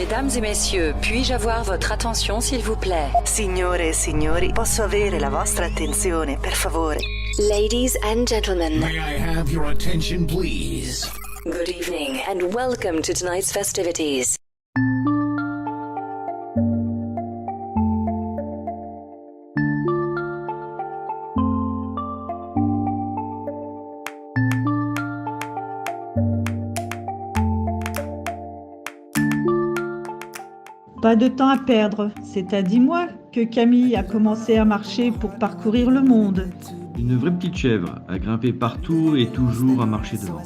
Mesdames et messieurs, puis-je avoir votre attention s'il vous plaît? Signore e signori, posso avere la vostra attenzione, per favore? Ladies and gentlemen, May I have your attention, please? good evening and welcome to tonight's festivities. Pas de temps à perdre, c'est à 10 mois que Camille a commencé à marcher pour parcourir le monde. Une vraie petite chèvre, à grimper partout et toujours à marcher devant.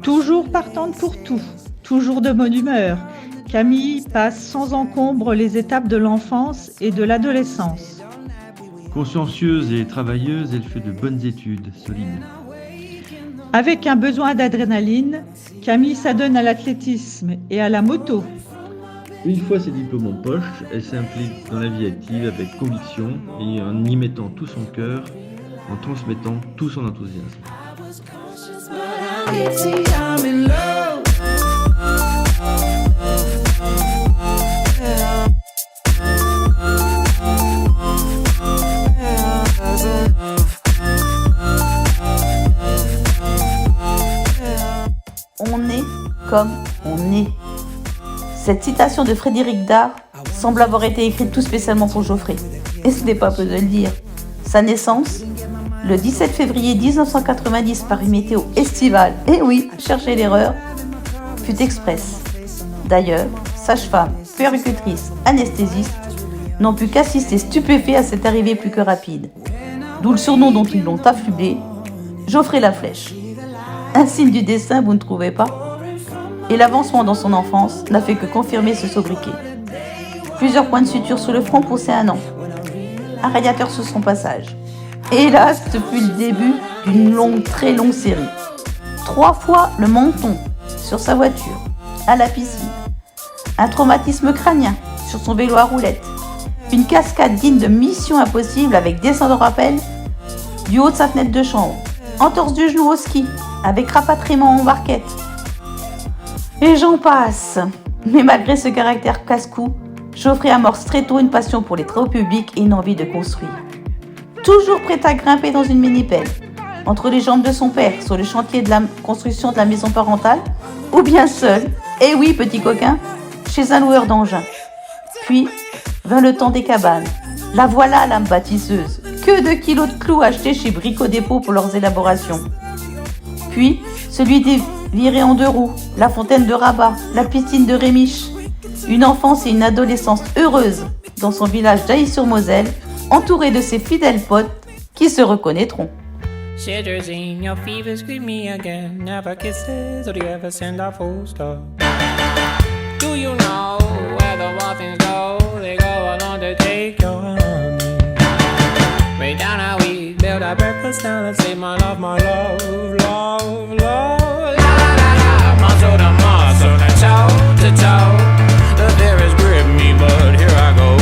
Toujours partante pour tout, toujours de bonne humeur, Camille passe sans encombre les étapes de l'enfance et de l'adolescence. Consciencieuse et travailleuse, elle fait de bonnes études, solides. Avec un besoin d'adrénaline, Camille s'adonne à l'athlétisme et à la moto. Une fois ses diplômes en poche, elle s'implique dans la vie active avec conviction et en y mettant tout son cœur, en transmettant tout son enthousiasme. On est comme on est. Cette citation de Frédéric Dard semble avoir été écrite tout spécialement pour Geoffrey. Et ce n'est pas peu de le dire. Sa naissance, le 17 février 1990 par une météo estivale, et oui, cherchez l'erreur, fut express. D'ailleurs, sage-femme, puéricultrice, anesthésiste n'ont pu qu'assister stupéfaits à cette arrivée plus que rapide. D'où le surnom dont ils l'ont affublé, Geoffrey la Flèche. Un signe du destin, vous ne trouvez pas ? Et l'avancement dans son enfance n'a fait que confirmer ce sobriquet. Plusieurs points de suture sur le front pour ses 1 an. Un radiateur sur son passage. Et là, ce fut le début d'une longue, très longue série. 3 fois le menton sur sa voiture, à la piscine. Un traumatisme crânien sur son vélo à roulettes. Une cascade digne de Mission Impossible avec descente en rappel du haut de sa fenêtre de chambre. Entorse du genou au ski avec rapatriement en barquette. Et j'en passe. Mais malgré ce caractère casse-cou, Geoffrey amorce très tôt une passion pour les travaux publics et une envie de construire. Toujours prêt à grimper dans une mini-pelle, entre les jambes de son père sur le chantier de la construction de la maison parentale, ou bien seul, et oui petit coquin, chez un loueur d'engins. Puis vint le temps des cabanes. La voilà l'âme bâtisseuse. Que de kilos de clous achetés chez Brico Dépôt pour leurs élaborations. Puis celui des viré en 2 roues, la fontaine de Rabat, la piscine de Rémiche. Une enfance et une adolescence heureuses dans son village d'Ailly-sur-Moselle, entouré de ses fidèles potes qui se reconnaîtront. Cetirizine, your fever scream me again. Never kisses, or do you ever send a full stop? Do you know where the wild things go? They go along to take your honey. Way down how we build our breakfast down and say my love, love, love. Muscle to muscle and toe to toe. The fear has gripped me, but here I go.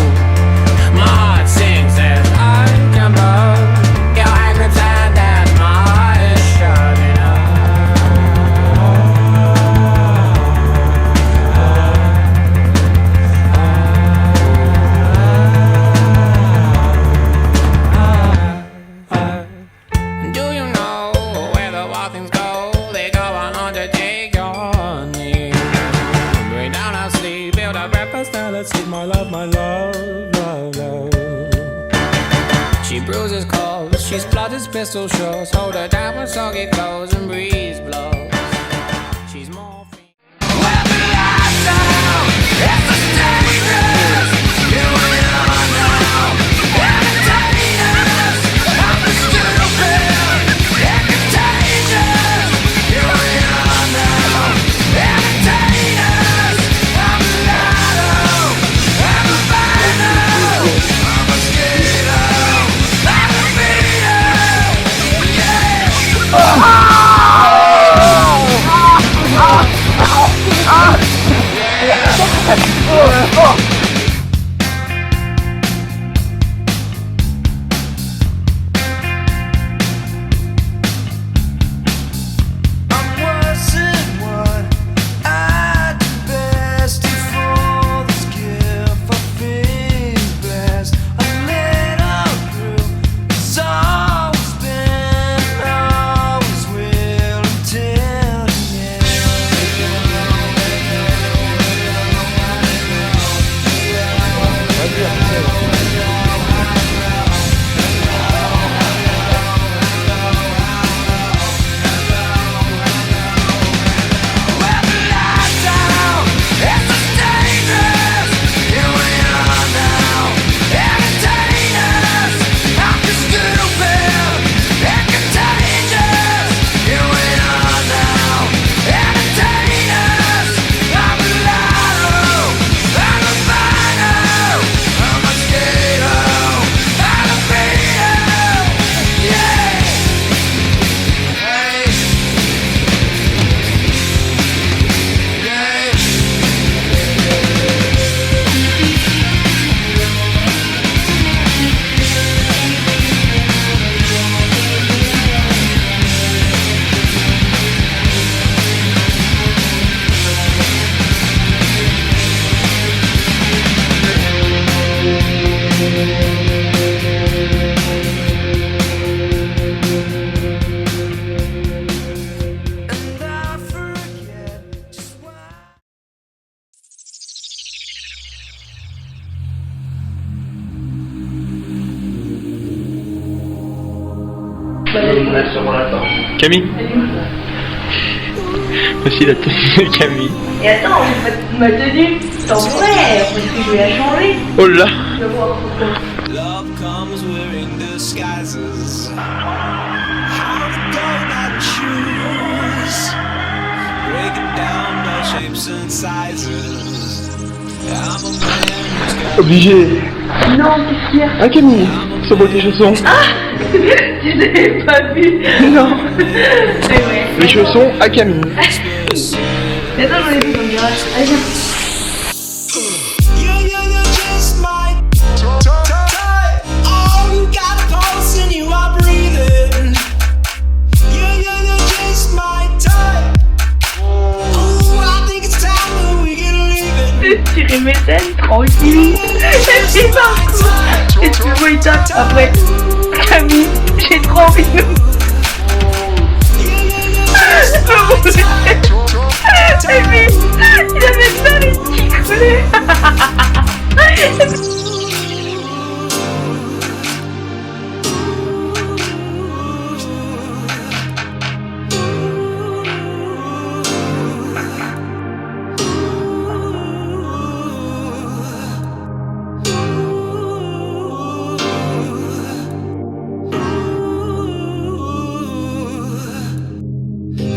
My heart sings as I jump up. Your hand grips and that my heart is shutting up. Do you know where the wild things go? They go on to take your honey. Way down our sleep, build our breakfast, now let's eat my love, love, love. She bruises calls, she splutters pistol shots. Hold her down when soggy clothes and breeze blows. She's more I'm worse than what I do best to fall. Camille. Voici la tenue de Camille. Et attends, ma tenue temporaire, parce que je vais la changer. Oh là. Je vais voir pourquoi. Love comes wearing disguises. How to go that choose. Break it down by shapes and sizes. I'm a man who's got Obligé. Non, qu'est-ce qu'il y a? Ah Camille, ça vaut tes chaussons. Ah tu n'avais pas vu? Non. C'est vrai. Les chaussons à Camille. Mais attends, j'en ai vu dans le garage. Allez, viens. You're just my type. Oh, you got a pulse and you are breathing. You're just my type. Oh, I think it's time that we can leave it. Je tirais mes ailes, tranquille. Elle fait parcours. Et tu vois, il tape après. Camille, j'ai trop envie de nous. Et puis, il avait ça les petits collés.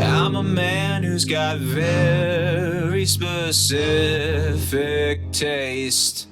I'm a man who's got very specific taste.